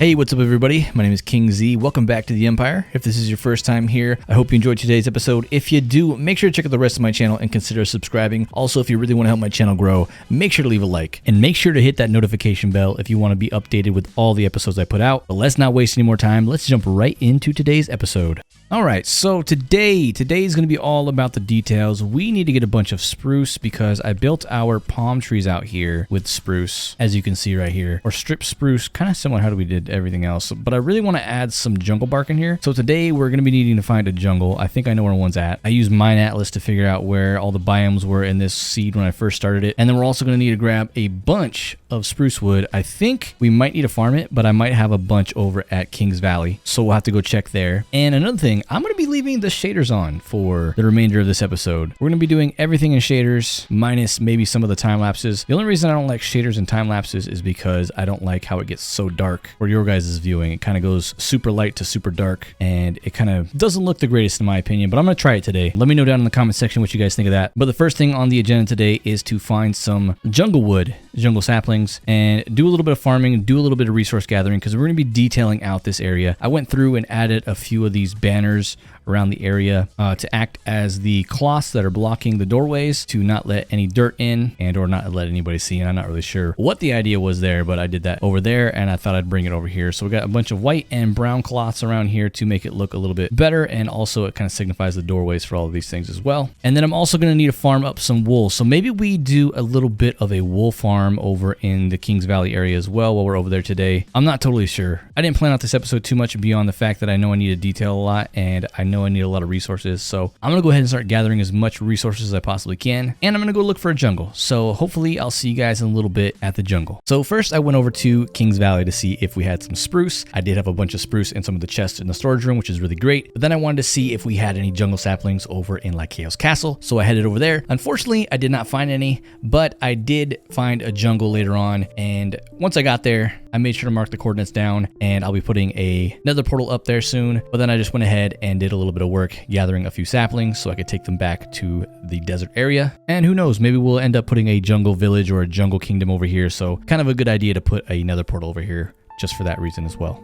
Hey, what's up everybody? My name is King Z. Welcome back to the Empire. If this is your first time here, I hope you enjoyed today's episode. If you do, make sure to check out the rest of my channel and consider subscribing. Also, if you really want to help my channel grow, make sure to leave a like and make sure to hit that notification bell if you want to be updated with all the episodes I put out. But let's not waste any more time. Let's jump right into today's episode. All right, so today is going to be all about the details. We need to get a bunch of spruce because I built our palm trees out here with spruce, as you can see right here, or strip spruce, kind of similar to how we did everything else. But I really want to add some jungle bark in here. So today we're going to be needing to find a jungle. I think I know where one's at. I used Mine Atlas to figure out where all the biomes were in this seed when I first started it. And then we're also going to need to grab a bunch of spruce wood. I think we might need to farm it, but I might have a bunch over at King's Valley. So we'll have to go check there. And another thing, I'm going to be leaving the shaders on for the remainder of this episode. We're going to be doing everything in shaders, minus maybe some of the time lapses. The only reason I don't like shaders and time lapses is because I don't like how it gets so dark for your guys' viewing. It kind of goes super light to super dark, and it kind of doesn't look the greatest in my opinion, but I'm going to try it today. Let me know down in the comment section what you guys think of that. But the first thing on the agenda today is to find some jungle wood, jungle saplings, and do a little bit of farming, do a little bit of resource gathering, because we're going to be detailing out this area. I went through and added a few of these banners around the area to act as the cloths that are blocking the doorways to not let any dirt in and or not let anybody see. And I'm not really sure what the idea was there, but I did that over there and I thought I'd bring it over here. So we got a bunch of white and brown cloths around here to make it look a little bit better, and also it kind of signifies the doorways for all of these things as well. And then I'm also going to need to farm up some wool, so maybe we do a little bit of a wool farm over in the Kings Valley area as well while we're over there today. I'm not totally sure. I didn't plan out this episode too much beyond the fact that I know I need to detail a lot and I know I need a lot of resources. So I'm gonna go ahead and start gathering as much resources as I possibly can, and I'm gonna go look for a jungle. So hopefully I'll see you guys in a little bit at the jungle. So first I went over to Kings Valley to see if we had some spruce. I did have a bunch of spruce in some of the chests in the storage room, which is really great. But then I wanted to see if we had any jungle saplings over in Chaos Castle. So I headed over there. Unfortunately, I did not find any, but I did find a jungle later on. And once I got there, I made sure to mark the coordinates down, and I'll be putting another portal up there soon. But then I just went ahead and did a little bit of work gathering a few saplings so I could take them back to the desert area. And who knows, maybe we'll end up putting a jungle village or a jungle kingdom over here. So kind of a good idea to put another portal over here just for that reason as well.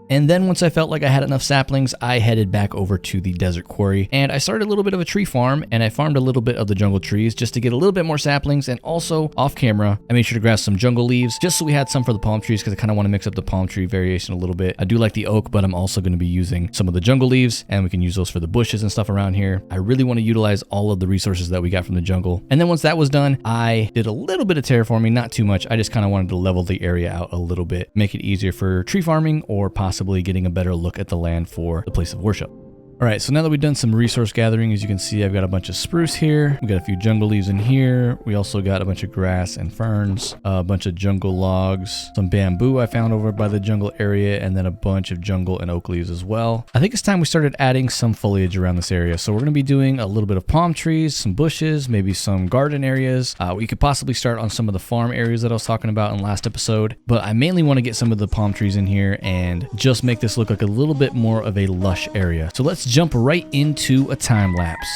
And then once I felt like I had enough saplings, I headed back over to the desert quarry, and I started a little bit of a tree farm, and I farmed a little bit of the jungle trees just to get a little bit more saplings. And also off camera, I made sure to grab some jungle leaves just so we had some for the palm trees, because I kind of want to mix up the palm tree variation a little bit. I do like the oak, but I'm also going to be using some of the jungle leaves, and we can use those for the bushes and stuff around here. I really want to utilize all of the resources that we got from the jungle. And then once that was done, I did a little bit of terraforming, not too much. I just kind of wanted to level the area out a little bit, make it easier for tree farming or possibly getting a better look at the land for the place of worship. All right, so now that we've done some resource gathering, as you can see, I've got a bunch of spruce here. We got a few jungle leaves in here. We also got a bunch of grass and ferns, a bunch of jungle logs, some bamboo I found over by the jungle area, and then a bunch of jungle and oak leaves as well. I think it's time we started adding some foliage around this area. So we're gonna be doing a little bit of palm trees, some bushes, maybe some garden areas. We could possibly start on some of the farm areas that I was talking about in the last episode, but I mainly wanna get some of the palm trees in here and just make this look like a little bit more of a lush area. So let's jump right into a time lapse.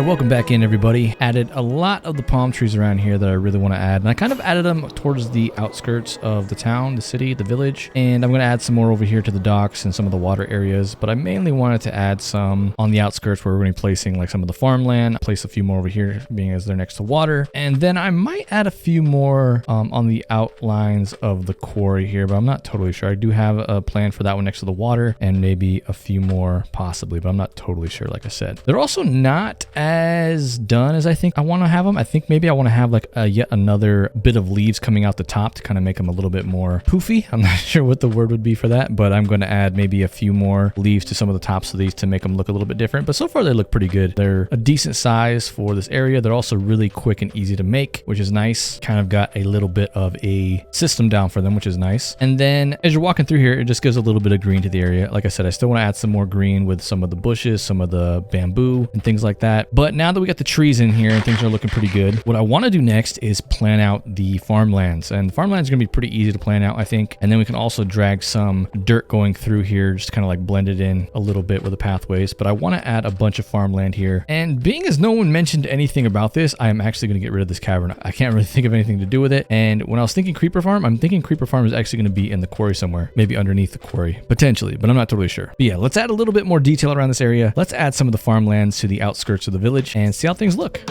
welcome back in, everybody. Added a lot of the palm trees around here that I really want to add, and I kind of added them towards the outskirts of the town, the city, the village, and I'm going to add some more over here to the docks and some of the water areas, but I mainly wanted to add some on the outskirts where we're going to be placing like some of the farmland, place a few more over here being as they're next to water, and then I might add a few more on the outlines of the quarry here, but I'm not totally sure. I do have a plan for that one next to the water, and maybe a few more possibly, but I'm not totally sure. Like I said, they're also not as done as I think I want to have them. I think maybe I want to have like yet another bit of leaves coming out the top to kind of make them a little bit more poofy. I'm not sure what the word would be for that, but I'm going to add maybe a few more leaves to some of the tops of these to make them look a little bit different. But so far they look pretty good. They're a decent size for this area. They're also really quick and easy to make, which is nice. Kind of got a little bit of a system down for them, which is nice. And then as you're walking through here, it just gives a little bit of green to the area. Like I said, I still want to add some more green with some of the bushes, some of the bamboo and things like that. But now that we got the trees in here and things are looking pretty good, what I want to do next is plan out the farmlands. And the farmlands are going to be pretty easy to plan out, I think. And then we can also drag some dirt going through here, just kind of like blend it in a little bit with the pathways. But I want to add a bunch of farmland here. And being as no one mentioned anything about this, I am actually going to get rid of this cavern. I can't really think of anything to do with it. And when I was thinking creeper farm, I'm thinking creeper farm is actually going to be in the quarry somewhere, maybe underneath the quarry, potentially, but I'm not totally sure. But yeah, let's add a little bit more detail around this area. Let's add some of the farmlands to the outskirts of the village and see how things look.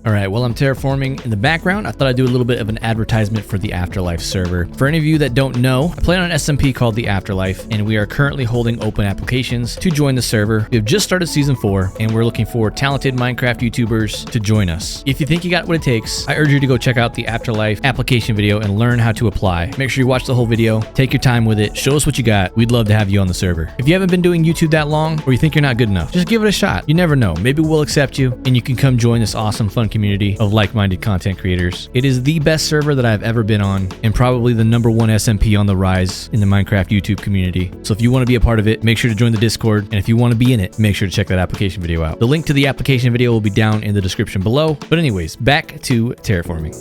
All right, while I'm terraforming in the background, I thought I'd do a little bit of an advertisement for the AfterLife server. For any of you that don't know, I play on an SMP called the AfterLife, and we are currently holding open applications to join the server. We have just started season 4, and we're looking for talented Minecraft YouTubers to join us. If you think you got what it takes, I urge you to go check out the AfterLife application video and learn how to apply. Make sure you watch the whole video, take your time with it, show us what you got. We'd love to have you on the server. If you haven't been doing YouTube that long, or you think you're not good enough, just give it a shot. You never know. Maybe we'll accept you, and you can come join this awesome, fun community of like-minded content creators. It is the best server that I've ever been on, and probably the #1 SMP on the rise in the Minecraft YouTube community. So if you want to be a part of it, make sure to join the Discord, and if you want to be in it, make sure to check that application video out. The link to the application video will be down in the description below. But anyways, back to terraforming.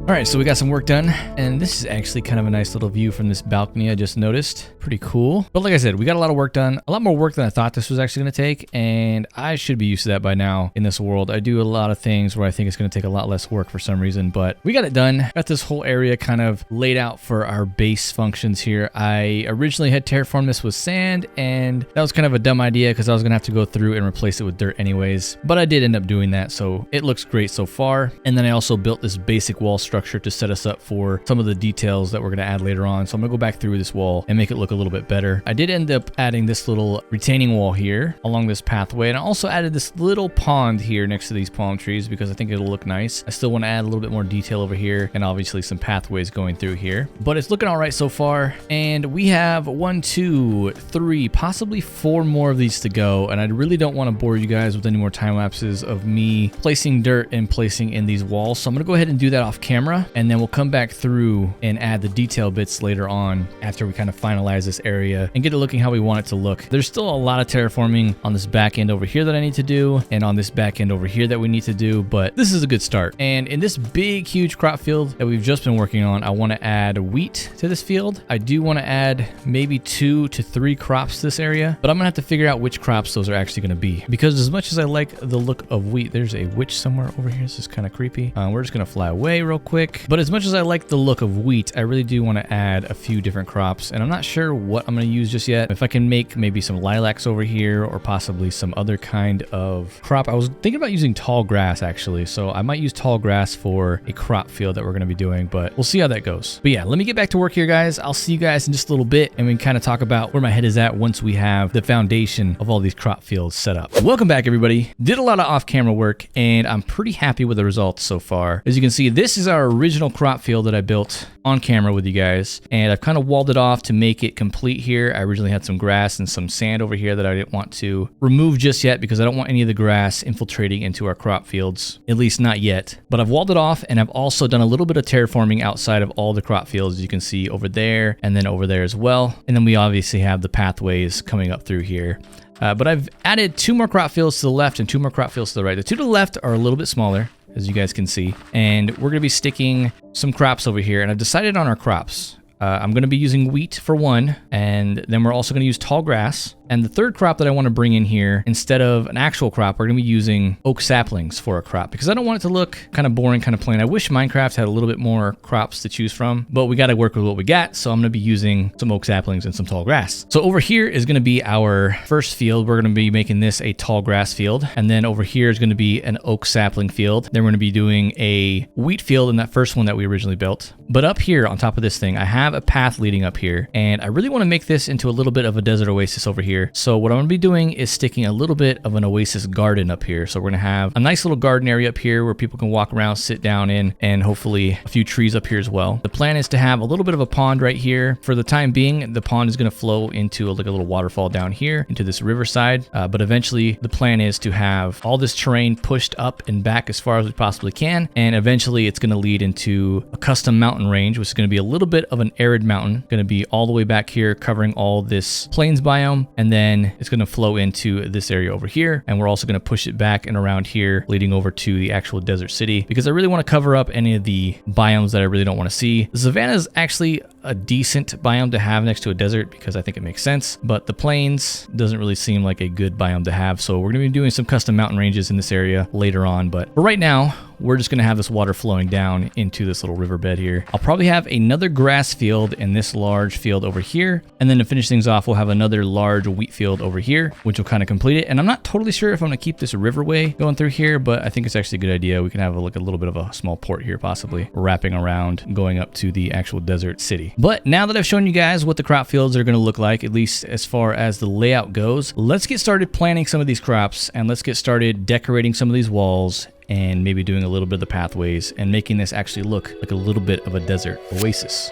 All right, so we got some work done, and this is actually kind of a nice little view from this balcony I just noticed. Pretty cool. But like I said, we got a lot of work done, a lot more work than I thought this was actually going to take, and I should be used to that by now in this world. I do a lot of things where I think it's going to take a lot less work for some reason, but we got it done. Got this whole area kind of laid out for our base functions here. I originally had terraformed this with sand, and that was kind of a dumb idea because I was going to have to go through and replace it with dirt anyways, but I did end up doing that, so it looks great so far. And then I also built this basic wall structure to set us up for some of the details that we're going to add later on. So I'm going to go back through this wall and make it look a little bit better. I did end up adding this little retaining wall here along this pathway, and I also added this little pond here next to these palm trees because I think it'll look nice. I still want to add a little bit more detail over here and obviously some pathways going through here, but it's looking all right so far. And we have 1, 2, 3, possibly 4 more of these to go, and I really don't want to bore you guys with any more time lapses of me placing dirt and placing in these walls. So I'm going to go ahead and do that off camera, and then we'll come back through and add the detail bits later on after we kind of finalize this area and get it looking how we want it to look. There's still a lot of terraforming on this back end over here that I need to do, and on this back end over here that we need to do, but this is a good start. And in this big, huge crop field that we've just been working on, I want to add wheat to this field. I do want to add maybe 2 to 3 crops to this area, but I'm gonna have to figure out which crops those are actually going to be, because as much as I like the look of wheat, there's a witch somewhere over here. This is kind of creepy. We're just gonna fly away real quick. But as much as I like the look of wheat, I really do want to add a few different crops, and I'm not sure what I'm going to use just yet. If I can make maybe some lilacs over here or possibly some other kind of crop. I was thinking about using tall grass actually, so I might use tall grass for a crop field that we're going to be doing, but we'll see how that goes. But yeah, let me get back to work here, guys. I'll see you guys in just a little bit, and we can kind of talk about where my head is at once we have the foundation of all these crop fields set up. Welcome back, everybody. Did a lot of off-camera work, and I'm pretty happy with the results so far. As you can see, this is our our original crop field that I built on camera with you guys, and I've kind of walled it off to make it complete here. I originally had some grass and some sand over here that I didn't want to remove just yet because I don't want any of the grass infiltrating into our crop fields, at least not yet. But I've walled it off, and I've also done a little bit of terraforming outside of all the crop fields, as you can see over there and then over there as well. And then we obviously have the pathways coming up through here. But I've added 2 more crop fields to the left and 2 more crop fields to the right. The 2 to the left are a little bit smaller, as you guys can see, and we're going to be sticking some crops over here, and I've decided on our crops. I'm going to be using wheat for one, and then we're also going to use tall grass. And the third crop that I want to bring in here, instead of an actual crop, we're going to be using oak saplings for a crop because I don't want it to look kind of boring, kind of plain. I wish Minecraft had a little bit more crops to choose from, but we got to work with what we got. So I'm going to be using some oak saplings and some tall grass. So over here is going to be our first field. We're going to be making this a tall grass field. And then over here is going to be an oak sapling field. Then we're going to be doing a wheat field in that first one that we originally built. But up here on top of this thing, I have a path leading up here, and I really want to make this into a little bit of a desert oasis over here. So what I'm going to be doing is sticking a little bit of an oasis garden up here. So we're going to have a nice little garden area up here where people can walk around, sit down in, and hopefully a few trees up here as well. The plan is to have a little bit of a pond right here. For the time being, the pond is going to flow into like a little waterfall down here into this riverside. But eventually the plan is to have all this terrain pushed up and back as far as we possibly can. And eventually it's going to lead into a custom mountain range, which is going to be a little bit of an arid mountain, going to be all the way back here covering all this plains biome, and then it's going to flow into this area over here, and we're also going to push it back and around here leading over to the actual desert city because I really want to cover up any of the biomes that I really don't want to see. The savanna is actually a decent biome to have next to a desert because I think it makes sense, but the plains doesn't really seem like a good biome to have, so we're going to be doing some custom mountain ranges in this area later on. But for right now, we're just going to have this water flowing down into this little riverbed here. I'll probably have another grass field in this large field over here, and then to finish things off, we'll have another large wheat field over here, which will kind of complete it. And I'm not totally sure if I'm going to keep this riverway going through here, but I think it's actually a good idea. We can have a little bit of a small port here, possibly wrapping around, going up to the actual desert city. But now that I've shown you guys what the crop fields are going to look like, at least as far as the layout goes, let's get started planting some of these crops, and let's get started decorating some of these walls, and maybe doing a little bit of the pathways and making this actually look like a little bit of a desert oasis.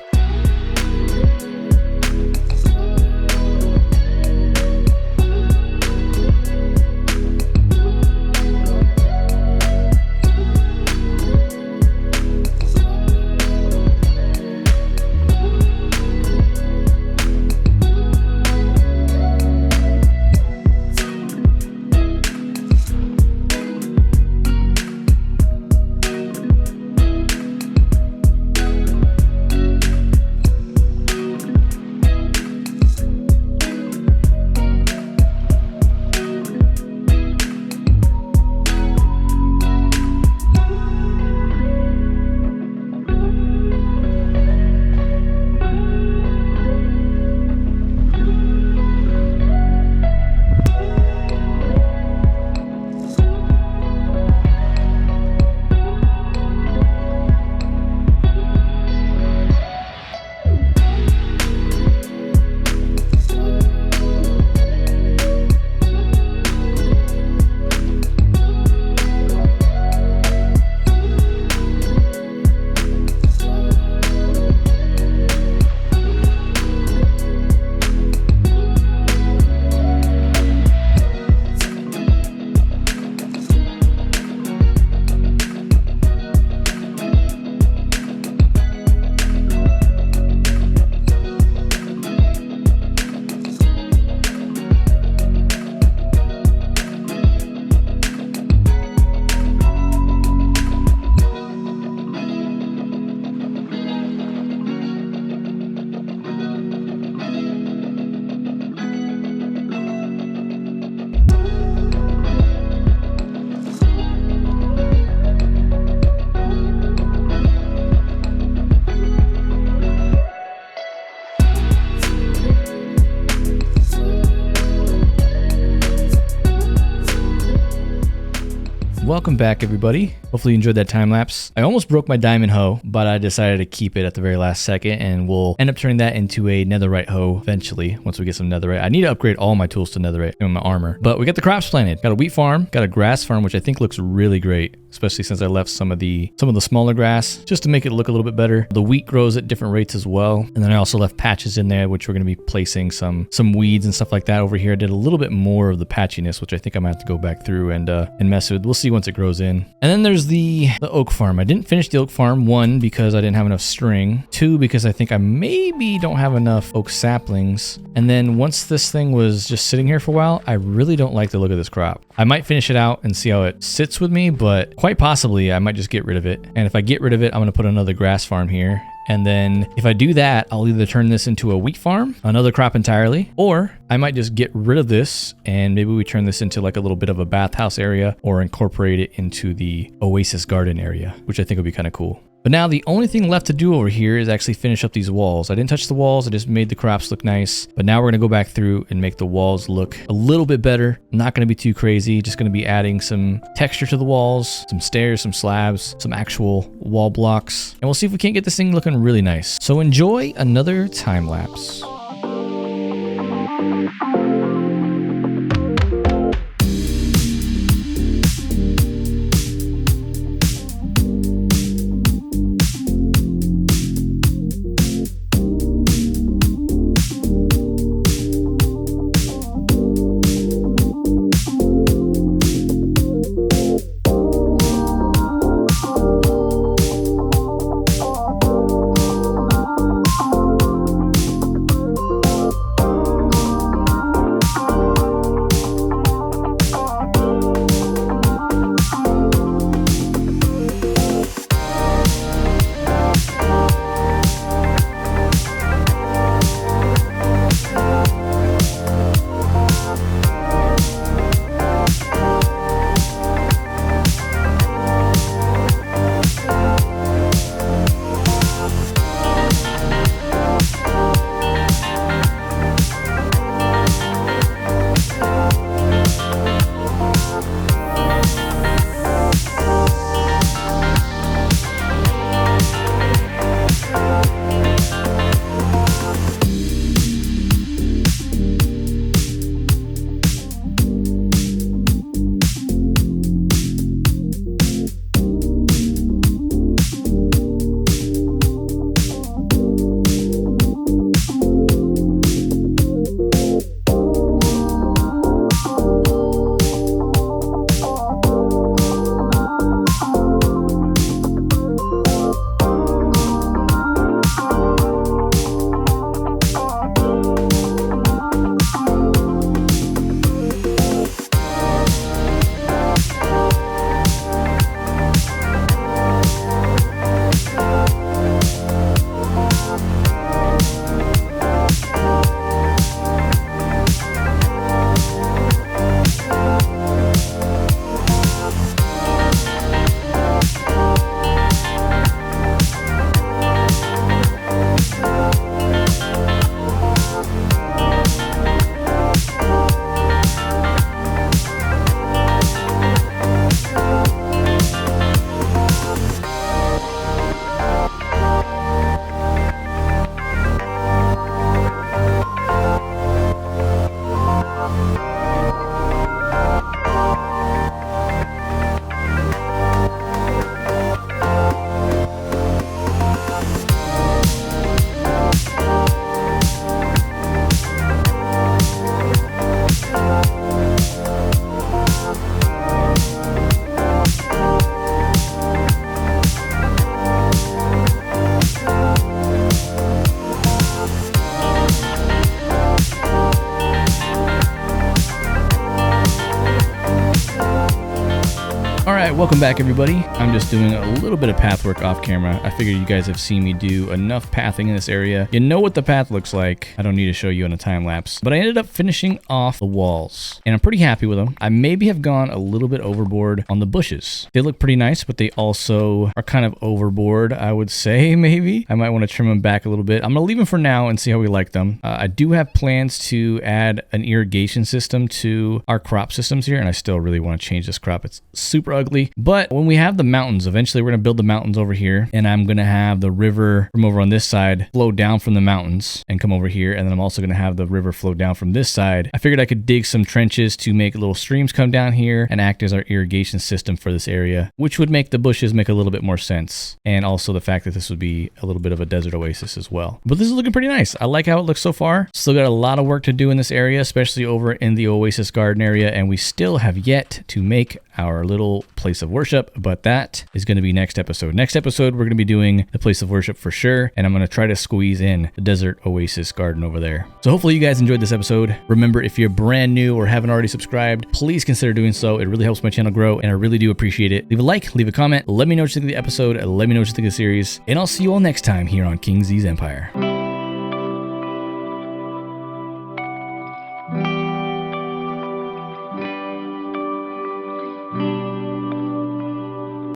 welcome back everybody. Hopefully you enjoyed that time lapse. I almost broke my diamond hoe, but I decided to keep it at the very last second, and we'll end up turning that into a netherite hoe eventually once we get some netherite. I need to upgrade all my tools to netherite in my armor. But we got the crops planted. Got a wheat farm, got a grass farm, which I think looks really great, especially since I left some of the smaller grass just to make it look a little bit better. The wheat grows at different rates as well. And then I also left patches in there, which we're going to be placing some weeds and stuff like that over here. I did a little bit more of the patchiness, which I think I might have to go back through and mess with. We'll see once it grows in. And then there's the oak farm. I didn't finish the oak farm, 1, because I didn't have enough string, 2, because I think I maybe don't have enough oak saplings. And then once this thing was just sitting here for a while, I really don't like the look of this crop. I might finish it out and see how it sits with me, but quite possibly I might just get rid of it. And if I get rid of it, I'm going to put another grass farm here. And then if I do that, I'll either turn this into a wheat farm, another crop entirely, or I might just get rid of this and maybe we turn this into like a little bit of a bathhouse area or incorporate it into the Oasis garden area, which I think would be kind of cool. But now the only thing left to do over here is actually finish up these walls. I didn't touch the walls, I just made the crops look nice. But now we're gonna go back through and make the walls look a little bit better. Not gonna be too crazy, just gonna be adding some texture to the walls, some stairs, some slabs, some actual wall blocks. And we'll see if we can't get this thing looking really nice. So enjoy another time lapse. Alright, welcome back everybody. I'm just doing a little bit of path work off camera. I figured you guys have seen me do enough pathing in this area. You know what the path looks like. I don't need to show you on a time lapse. But I ended up finishing off the walls. And I'm pretty happy with them. I maybe have gone a little bit overboard on the bushes. They look pretty nice, but they also are kind of overboard, I would say, maybe. I might want to trim them back a little bit. I'm going to leave them for now and see how we like them. I do have plans to add an irrigation system to our crop systems here, and I still really want to change this crop. It's super ugly. But when we have the mountains, eventually we're going to build the mountains over here, and I'm going to have the river from over on this side flow down from the mountains and come over here. And then I'm also going to have the river flow down from this side. I figured I could dig some trenches to make little streams come down here and act as our irrigation system for this area, which would make the bushes make a little bit more sense. And also the fact that this would be a little bit of a desert oasis as well. But this is looking pretty nice. I like how it looks so far. Still got a lot of work to do in this area, especially over in the Oasis garden area. And we still have yet to make our little place of worship, but that is going to be next episode. Next episode, we're going to be doing the place of worship for sure. And I'm going to try to squeeze in the desert oasis garden over there. So hopefully you guys enjoyed this episode. Remember, if you're brand new or haven't already subscribed, please consider doing so. It really helps my channel grow, and I really do appreciate it. Leave a like, leave a comment. Let me know what you think of the episode. Let me know what you think of the series. And I'll see you all next time here on KingZee's Empire.